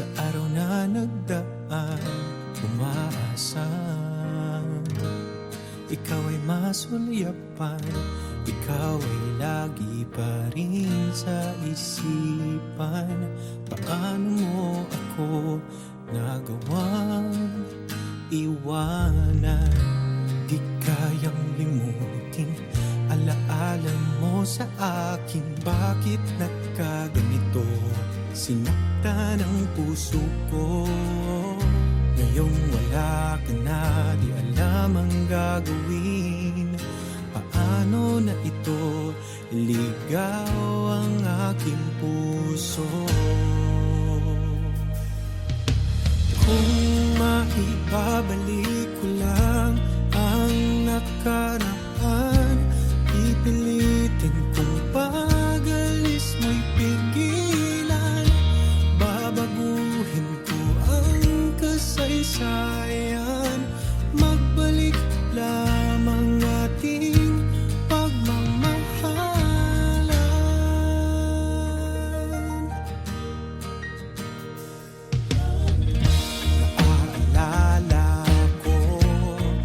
Sa araw na nagdaan, umaasa ikaw ay masulyapan, ikaw ay lagi pa rin sa isipan. Paano mo ako nagawang iwanan? Di kayang limutin alaala mo sa akin. Bakit nagkaganito? Sinaktan ang puso ko. Ngayong wala ka na, di alam ang gagawin. Paano na ito ligaw ang aking puso? Kung maibabalik ko lang ang nakaraan, pipilitin kong pag-alis mo'y pigilan. Babaguhin ko ang kasaysayan, magbalik lamang ating pagmamahalan. Naaalala ko ang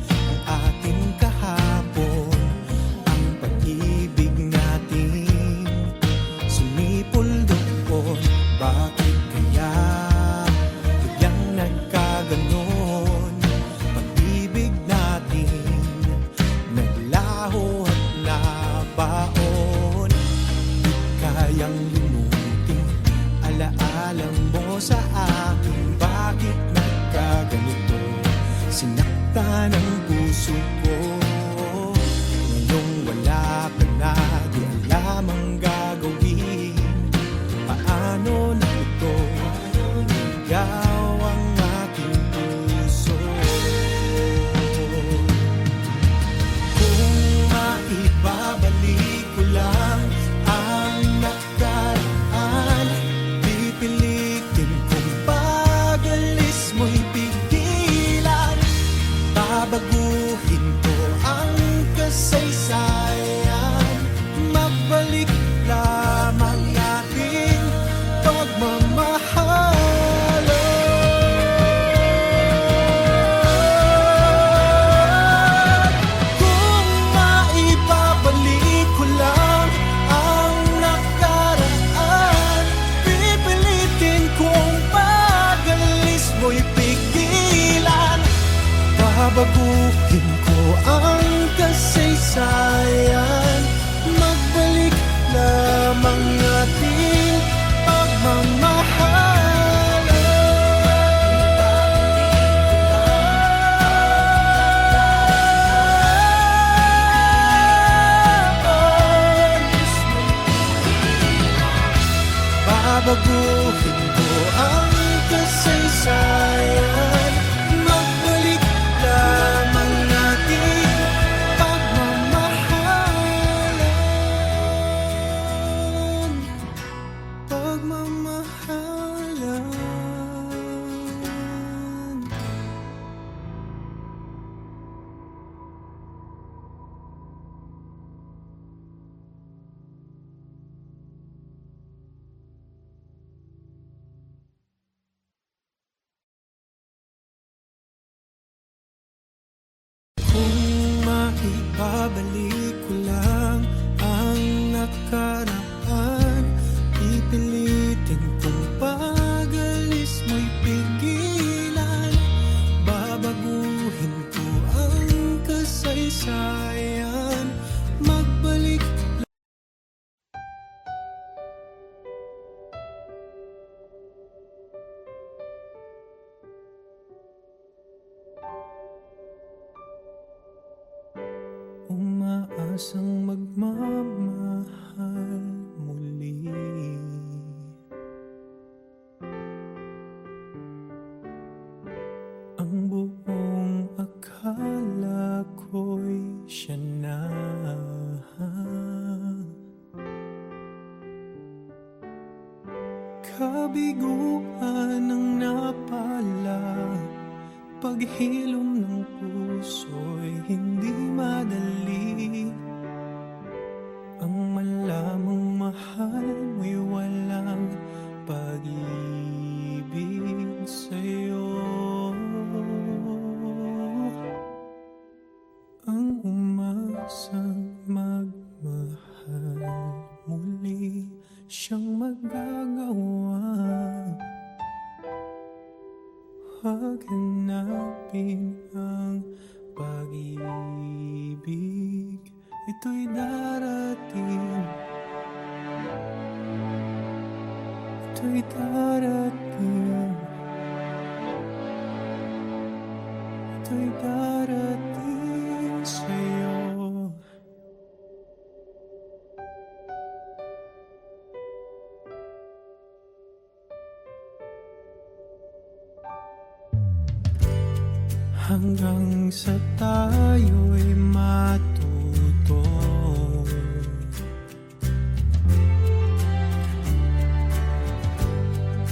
ating kahapon, ang pag-ibig natin sumipol doon. Bakit kaya biglang nagkaganon? Pag-ibig natin naglaho at nabaon. Di kayang limutin alaala mo sa akin. Bakit nagkaganito? Sinaktan ang puso ko. Ngayong wala ka na, di alam ang gagawin. Paano na ito ligaw ang aking puso? Kung maibabalik ko lang ang nakaraan, pipilitin kong pag-alis mo'y pigilan. Babaguhin ko ang kasaysayan, magbalik lamang ating pagmamahalan. Kung maibabalik ko lang ang nakaraan, pipilitin kong pag-alis mo'y pigilan. Babaguhin ko ang kasaysayan, magbalik lamang ating pagmamahalan. Babaguhin ko ang kasaysayan, magbalik lamang ating pagmamahalan. Pagmamahalan. Kung maibabalik ko lang ang nakaraan, pipilitin kong pag-alis mo'y pigilan. Babaguhin ko ang kasaysayan, magbalik. Umaasang magmamahal muli. Ang buong akala ko'y siya na. Kabiguan ang napala, paghilom ng puso'y hindi madali. Ang malamang mahal mo'y walang pag-ibig. Huwag hanapin ang pag-ibig, ito'y darating. Ito'y darating. Ito'y darating sa'yo. Hanggang sa tayo'y matuto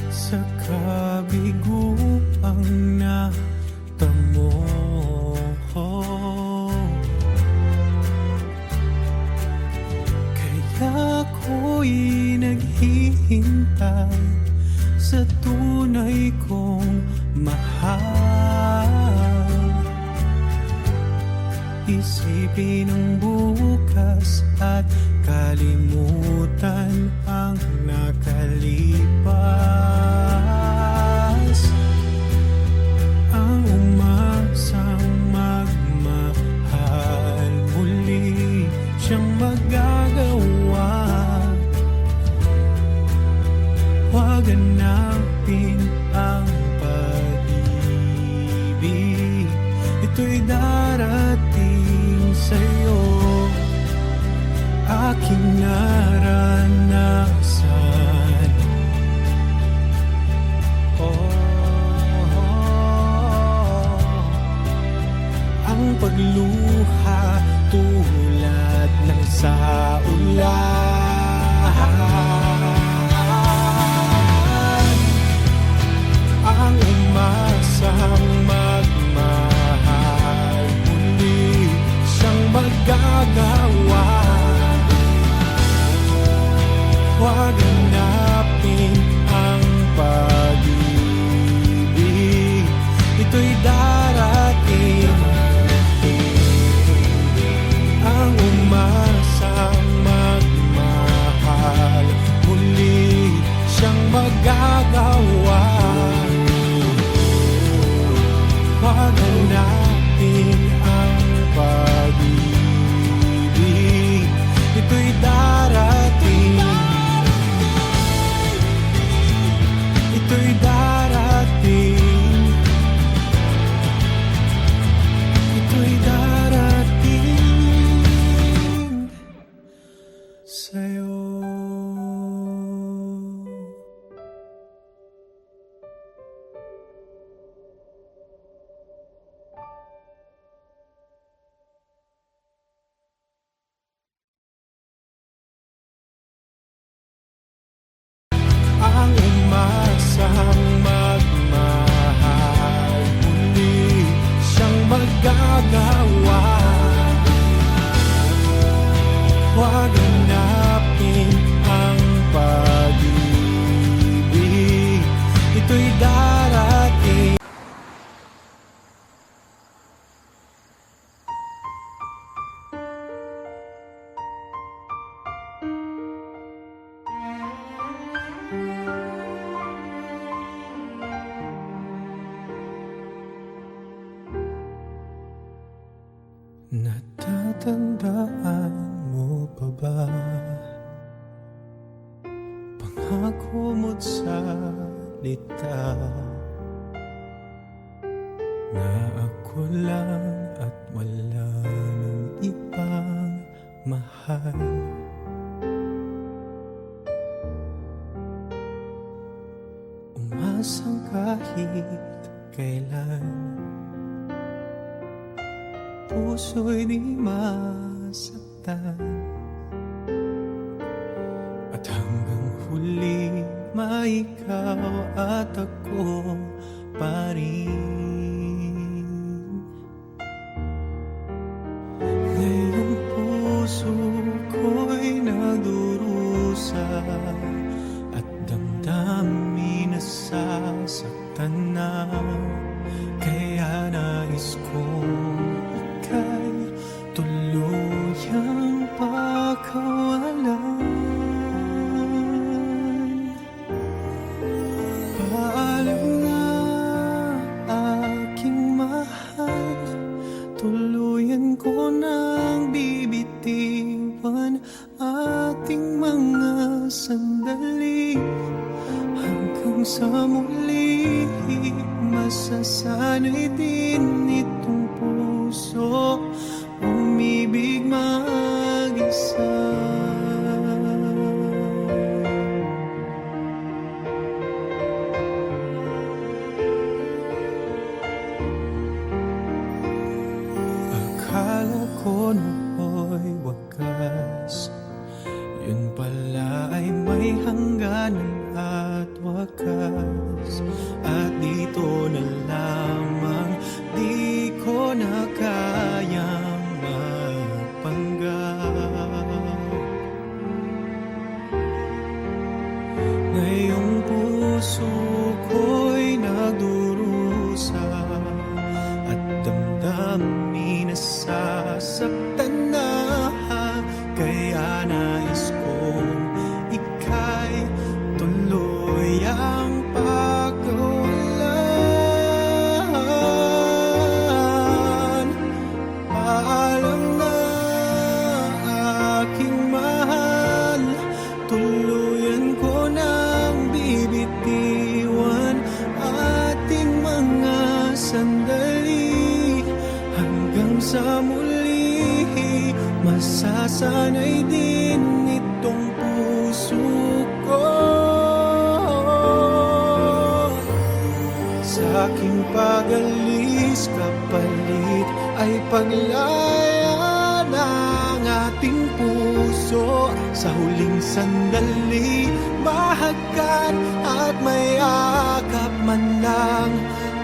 sa kabiguang natamo. Kaya ako'y naghihintay sa tunay kong mahal. Isipin ang bukas at kalimutan ang nakalipas. Ang umasang magmahal, muli siyang magagawa. Huwag hanapin ang pag-ibig, ito'y darating sa'yo. Aking naranasan, ang pagluha tulad ng sa ulan. Ang umasang magmahal, muli siyang magagawa. Huwag hanapin ang pag-ibig, ito'y darating. Ang umasang magmahal, muli siyang magagawa. Huwag hanapin ang pag-ibig, ito'y darating. Ito'y darating. Ito'y darating sa'yo. Ang umasang magmahal, muli siyang magagawa. Huwag hanapin ang pag-ibig, ito'y darating. Natatandaan mo pa ba pangako mo't salita na ako lang at wala nang ibang mahal? Umasang kahit kailan puso'y di masaktan, at hanggang huli maikaw at ako pa rin. Ngayong puso ko'y nagdurusa at damdamin nasasaktan na, kaya nais kong ika'y tuluyang pakawalan. Paalam na sa muli masasanay din itong puso umibig mag-isa. Akala ko noo'y wakas, yun pala ay may hangganan at wakas. At dito na lamang di ko na kayang magpanggap. Ngayong puso ko'y nagdurusa at damdamin nasasaktan na. Kaya nais kong ika'y tuloy ang pagkawalan. Paalam na aking mahal, tuluyan ko nang bibitiwan ating mga sandali hanggang sa muli. Masasanay din itong puso ko sa aking pag-alis, kapalit ay paglaya ng ating puso. Sa huling sandali, mahagkan at may akap man lang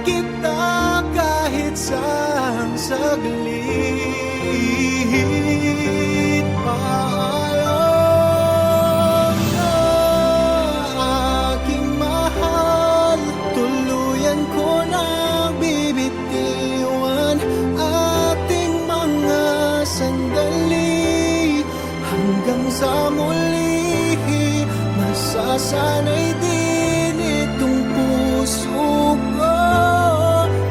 kita kahit sang saglit. Paalam na aking mahal, tuluyan ko nang bibitiwan ating mga sandali hanggang sa muli. Masasanay din itong puso ko.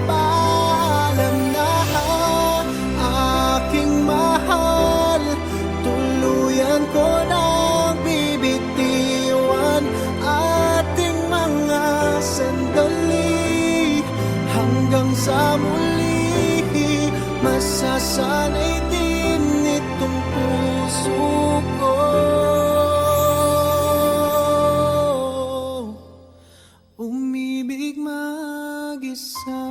Paalam na aking mahal, tuluyan ko nang bibitiwan ating mga sandali hanggang sa muli. Masasanay din itong puso ko umibig mag-isa.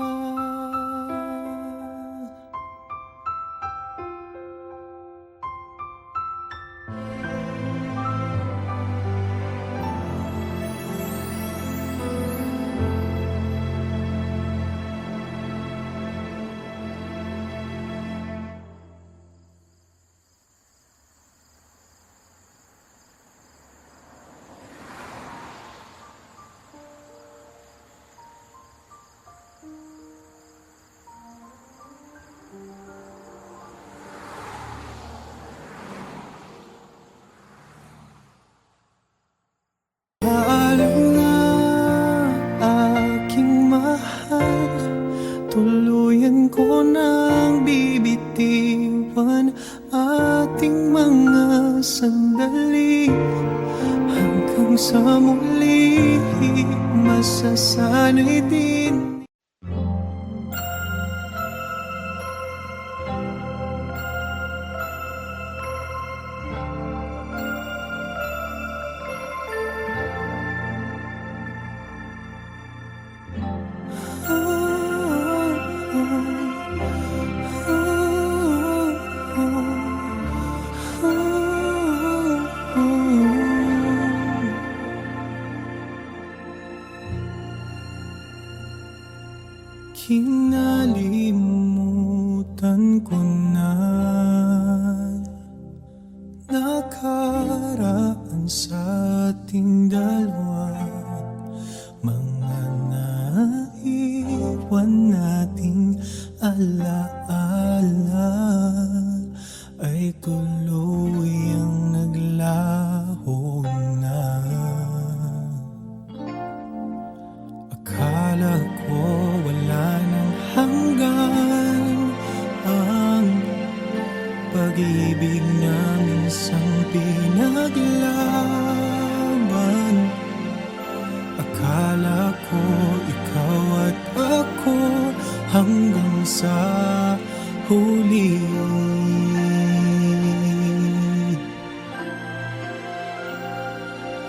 Paalam na aking mahal, tuluyan ko nang bibitiwan ating mga sandali hanggang sa muli. Masasanay din. Kinalimutan ko na nakaraan sa ating dalawa, mga naiwan nating alaala ay tuluyang naglaho na. Akala ko wala nang hanggan ang pag-ibig na minsang pinaglaban. Akala ko ikaw at ako hanggang sa huli.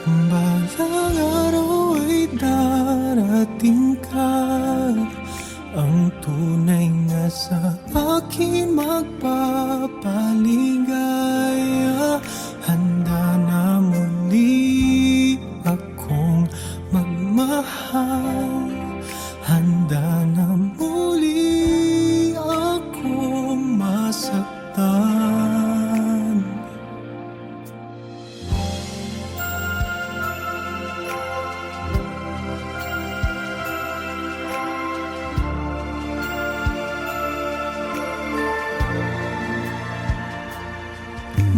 Balang araw ay darating ka, ang tunay na sa akin magpapaligaya. Handa na muli akong magmahal, handa na muli akong masaktan.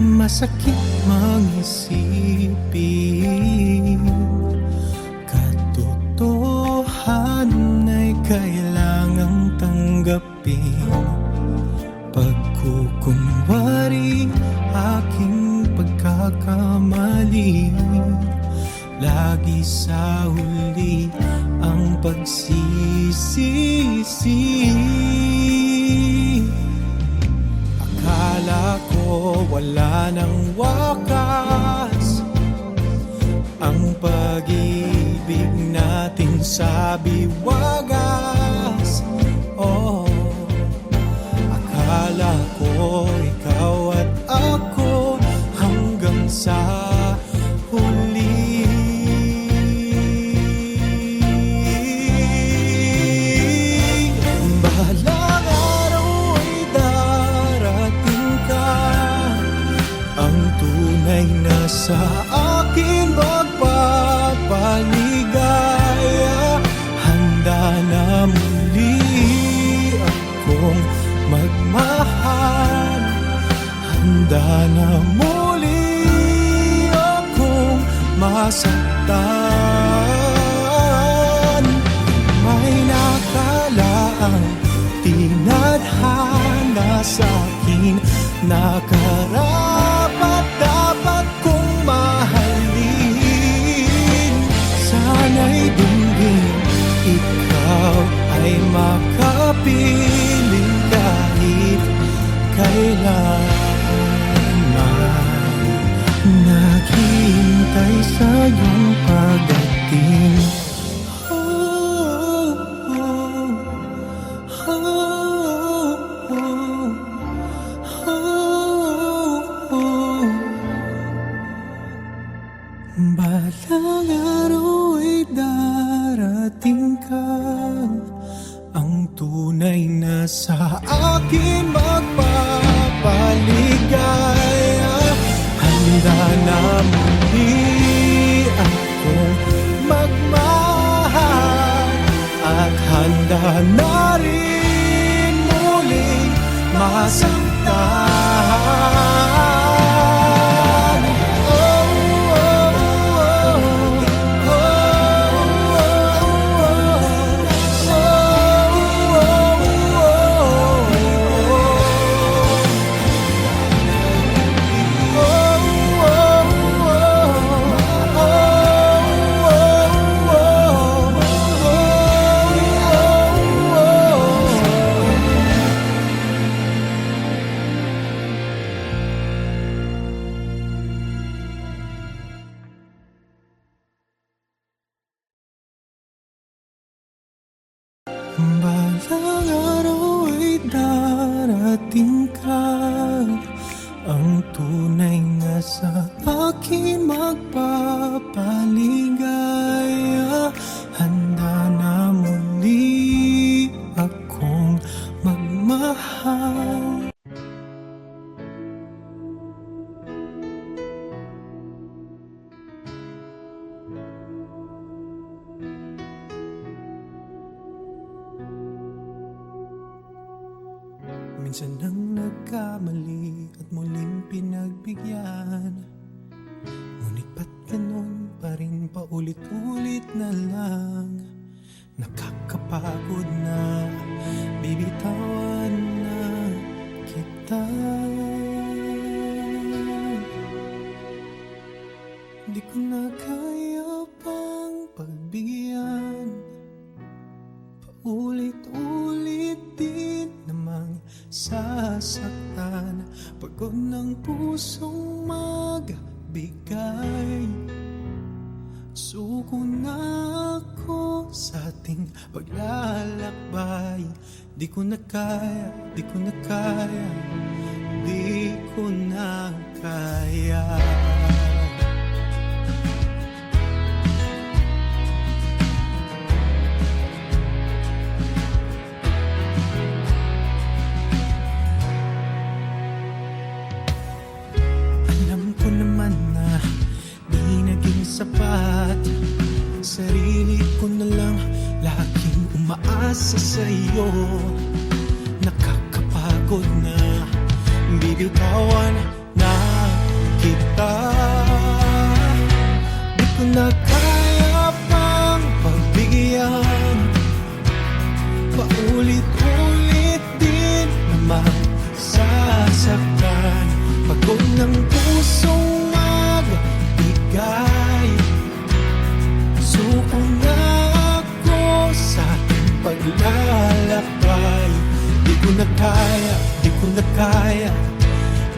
Masakit mag-isipin, katotohanan ay kailangang tanggapin. Pagkukunwari aking pagkakamali, lagi sa huli ang pagsisisi. Akala ko wala nang wakas ang pag-ibig natin sa biwagas. Oh, akala ko ikaw at ako hanggang sa huli. Balang araw ay darating ka, ang tunay na sa akin magpapaligaya. Handa na muli akong magmahal, handa na muli akong masaktan. May nakalaang tinadhana sa akin na karapat dapat kong mahalin. Sana'y dinggin ikaw ay makapiling kahit kailanman. Naghihintay sa iyong pagdating. Balang araw ay darating ka, ang tunay na sa akin magpapaligaya. Handa na muli akong magmahal, at handa na rin muling masaktan. Balang araw ay darating ka, ang tunay na sa akin magpapaligaya. Handa na muli akong magmahal. Minsan nang nagkamali at muling pinagbigyan, ngunit ba't ganun pa rin paulit-ulit na lang? Nakakapagod na, bibitawan na kita. Di ko na kaya pang pagbigyan Paulit-ulit din namang sasaktan. Pagod ng pusong magbigay. Suko na ako sa ating paglalakbay. Di ko na kaya, di ko na kaya, di ko na kaya. Alam ko naman na di naging sapat. Sarili ko na lang laging umaasa sa'yo. Nakakapagod na bibitawan na kita. Di ko na kaya pang pagbigyan. Paulit-ulit din naman sasaktan. Pagod ng pusong magbigay. Suko na ako sa ating paglalakbay. Di ko na kaya, di ko na kaya,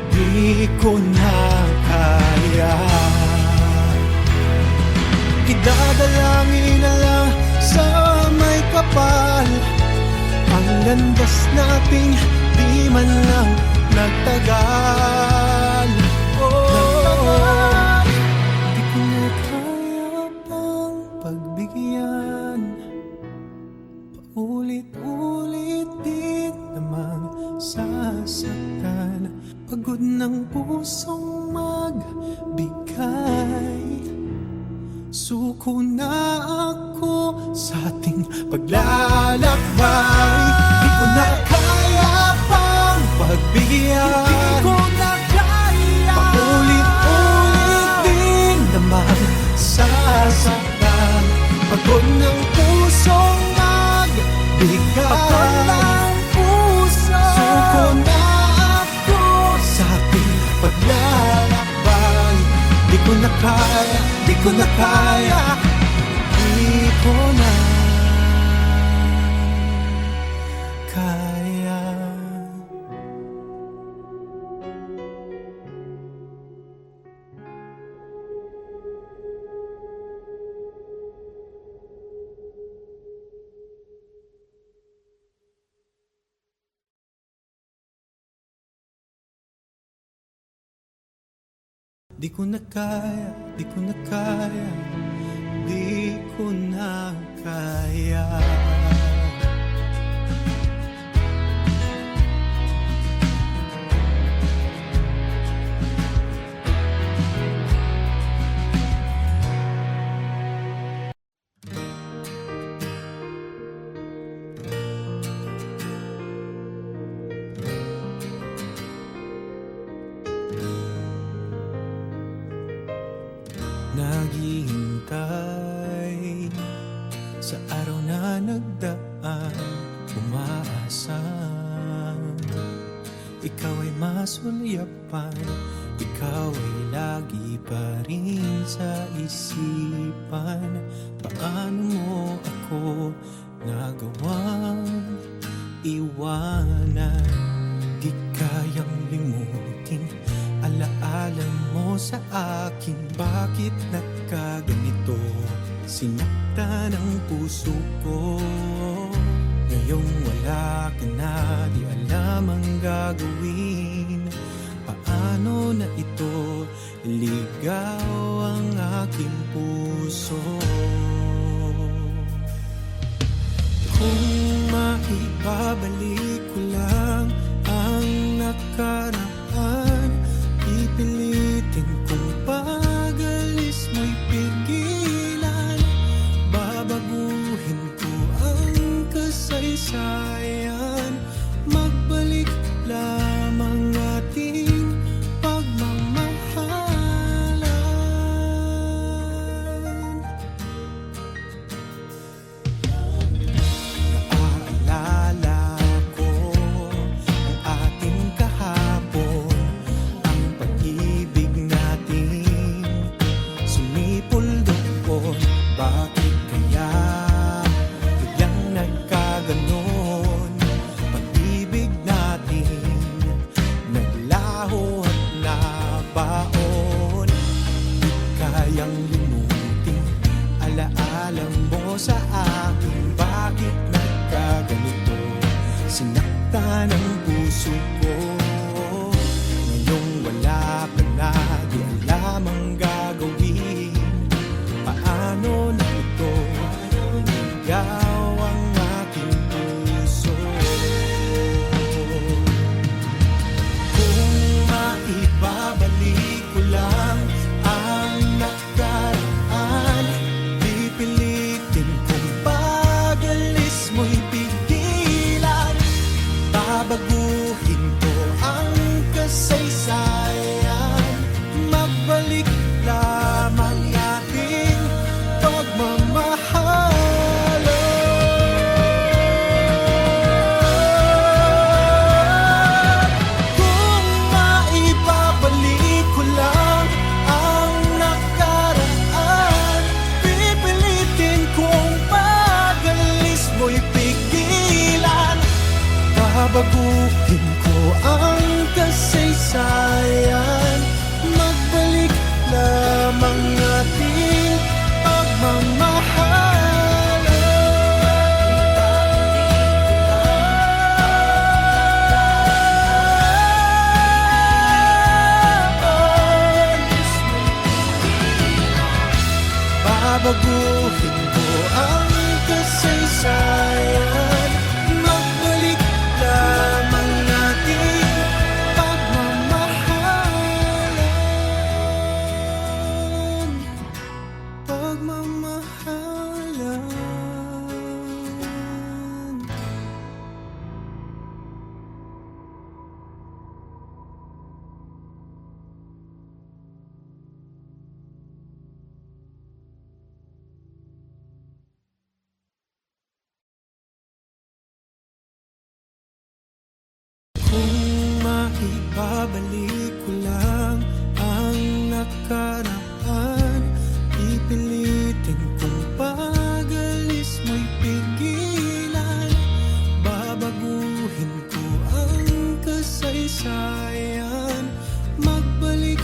di ko na kaya. Idadalangin na lang sa may kapal. Ang landas nating di man lang nagtagal. Oh, di ko na kaya pang pagbigyan. Paulit-ulit din namang sasaktan. Pagod ng pusong magbigay. Suko na ako sa ating paglalakbay. Di ko na kaya pang pagbigyan. Di ko na kaya. Paulit-ulit din naman sasaktan. Pagod ng pusong magbigay. Pagod ng puso. Suko na ako sa ating paglalakbay. Di ko na kaya, di ko na kaya, di ko na kaya. Di ko na kaya, di ko na kaya, di ko na kaya. Naghihintay sa araw na nagdaan, umaasa ikaw ay masulyapan. Ikaw ay lagi pa rin sa isipan. Paano mo ako nagawang iwanan? Di kayang limutin alaala mo sa akin. Bakit nagkaganito? Sinaktan ang puso ko. Ngayong wala ka na, di alam ang gagawin. Paano na ito? Ligaw ang aking puso. Kung maibabalik ko lang ang nakaraan, pipilitin kong pag-alis mo'y pigilan. Babaguhin ko ang kasaysayan. Magbalik lamang ating pagmamahalan. Naaalala ko ang ating kahapon, ang pag-ibig natin sumipol doon. Bakit kaya biglang nagkaganito? sinta ng puso ko. Ngayong wala ka na, di alam ang gagawin. Paano na ito? Ikaw ang aking puso. Kung maibabalik ko lang ang nakaraan, pipilitin kong pag-alis mo'y pigilan. Babaguhin ko ang kasaysayan, magbalik lamang ating pagmamahalan. Kung maibabalik ko lang ang nakaraan, pipilitin kong pag-alis mo'y pigilan. Babaguhin ko ang kasaysayan, magbalik lamang ating pagmamahalan. Babaguhin ko ang kasaysayan, magbalik lamang ating pagmamahalan. Pagmamahalan. Kung maibabalik ko lang ang nakaraan, pipilitin kong pag-alis mo'y pigilan. Babaguhin ko ang kasaysayan, magbalik.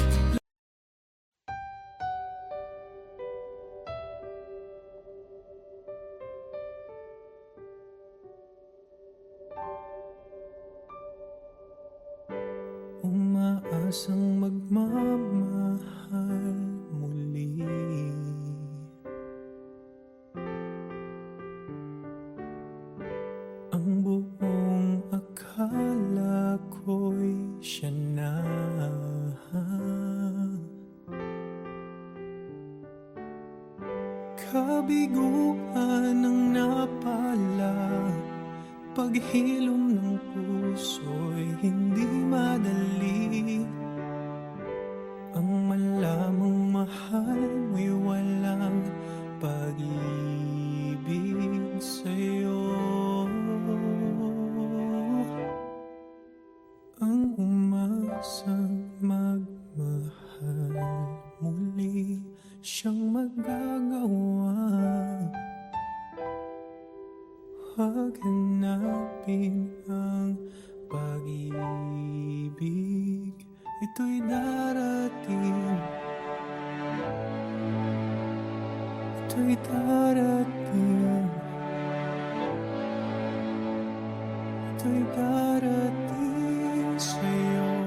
Umaasang magmamahal muli. Ang buong akala ko'y siya na. Kabiguan ang napala, paghilom ng puso'y hindi madali. Ang malamang mahal mo'y walang pag-ibig sa'yo. Ang umasang magmahal muli, siyang magagawa. Huwag hanapin ang pag-ibig, ito'y darating. Ito'y darating. Ito'y darating sa'yo.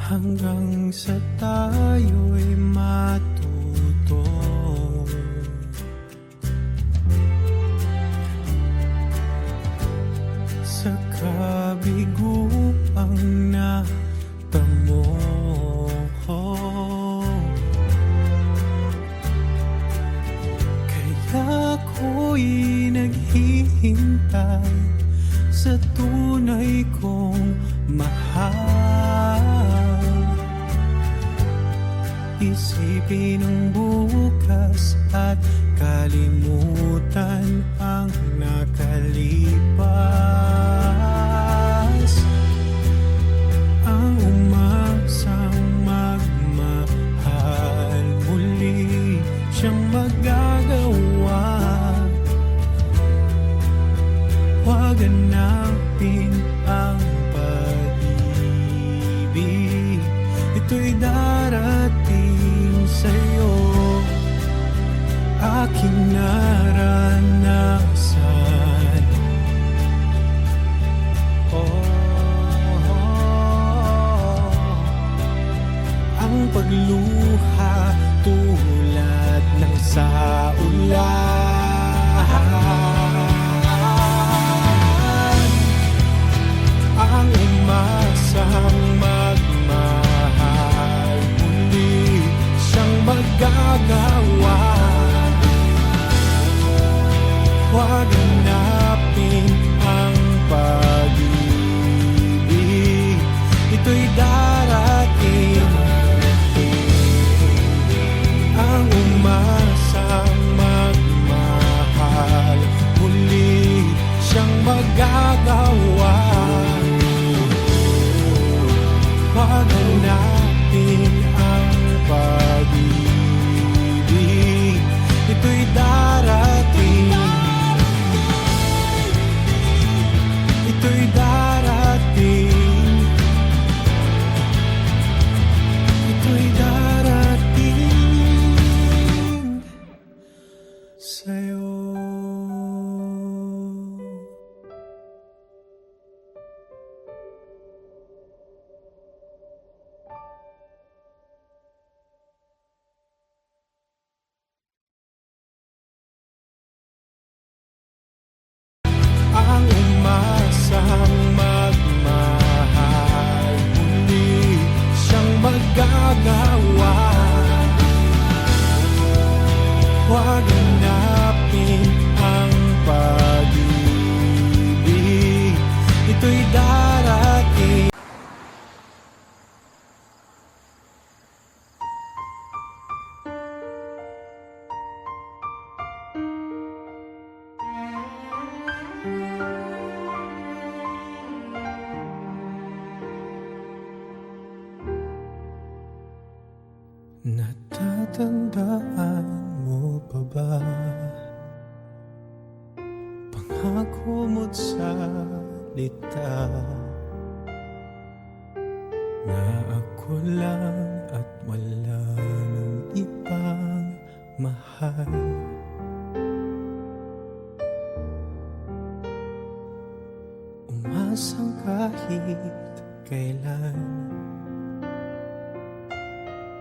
Hanggang sa tayo'y matuto, sa kabiguang natamo. Kaya ako'y naghihintay sa tunay kong mahal. Isipin ang bukas at kalimutan ang nakalipas. Ang umaksang magmahal muli, siyang magagawa. Huwag hanapin ang pag-ibig, ito'y darating sa'yo, aking naranasan. Ang pagluha tulad ng sa ulan, ang umasang magmahal, muli siyang magagawa. Huwag hanapin ang pag-ibig, ito'y darating. Ang umasang magmahal, muli siyang magagawa. Huwag hanapin ang pag-ibig, ito'y darating. Ito'y darating. Ito'y darating sa'yo. Ang umasang magmahal, muli siyang magagawa. Huwag hanapin ang pag-ibig, ito'y darating. Natatandaan mo pa ba pangako mo't salita na ako lang at wala nang ibang mahal? Umasang kahit kailan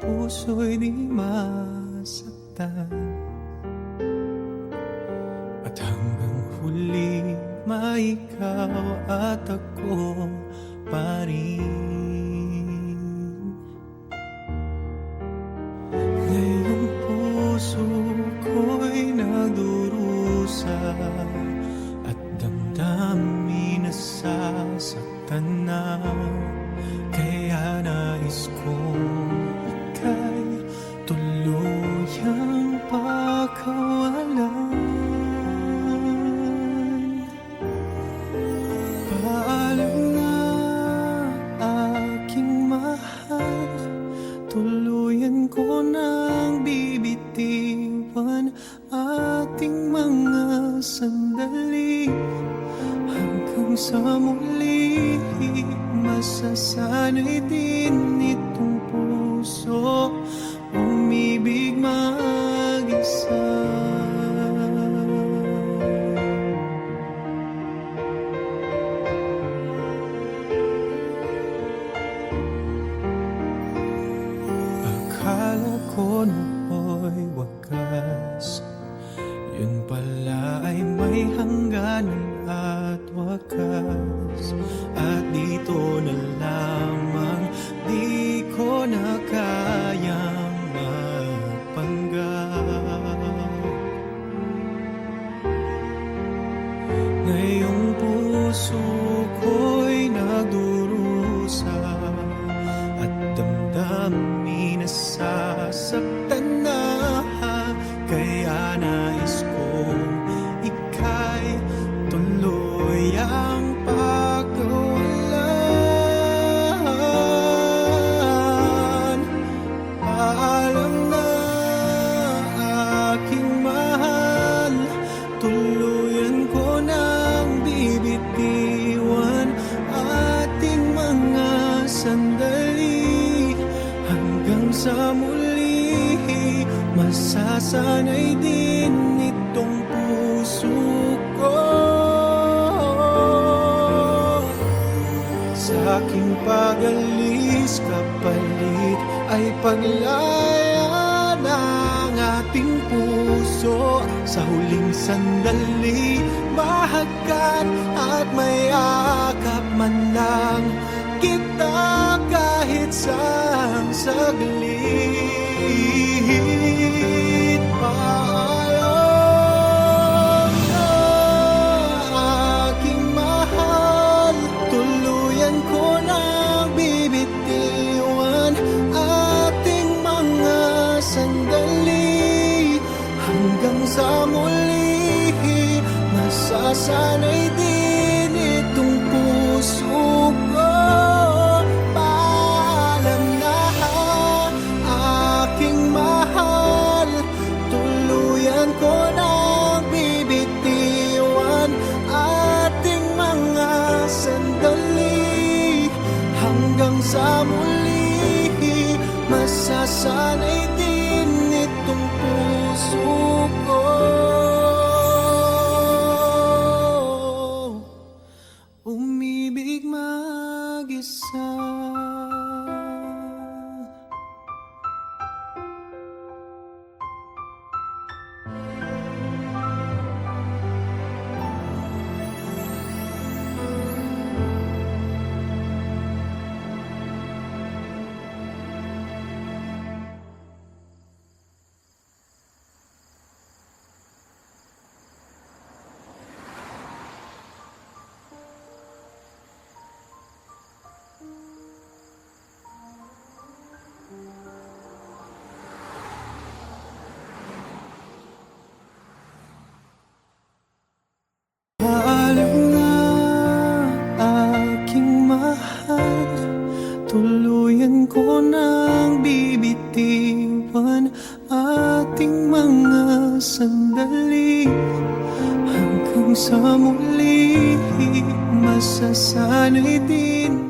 puso'y di masaktan, at hanggang huli maikaw at ako pa rin. Ngayong puso ko'y nagdurusa at damdamin nasasaktan na, kaya nais kong ika'y tuluyang pakawalan. Paalam na aking mahal, tuluyan ko nang bibitiwan ating mga sandali. Hanggang sa muli, masasanay din itong puso umibig mag-isa. Akala ko noo'y wakas, yun pala ay may hangganan at wakas. At dito na lamang di ko na kayang magpanggap. Ngayong puso ko'y nagdurusa at damdamin nasasaktan na, kaya nais kong ika'y tuluyang pagkawala. sa muli, masasanay din itong puso ko. Sa aking pag-alis, kapalit ay paglaya ng ating puso. Sa huling sandali, mahagkan at may akap man lang kita kahit sang saglit. Paalam na aking mahal, tuluyan ko nang bibitiwan ating mga sandali. Hanggang sa muli, masasanay din itong puso ko. Paalam na aking mahal, tuluyan ko nang bibitiwan ating mga sandali. Hanggang sa muli, masasanay din itong puso ko. Umibig mag-isa. Paalam na aking mahal, tuluyan ko nang bibitiwan ating mga sandali. Hanggang sa muli, masasanay din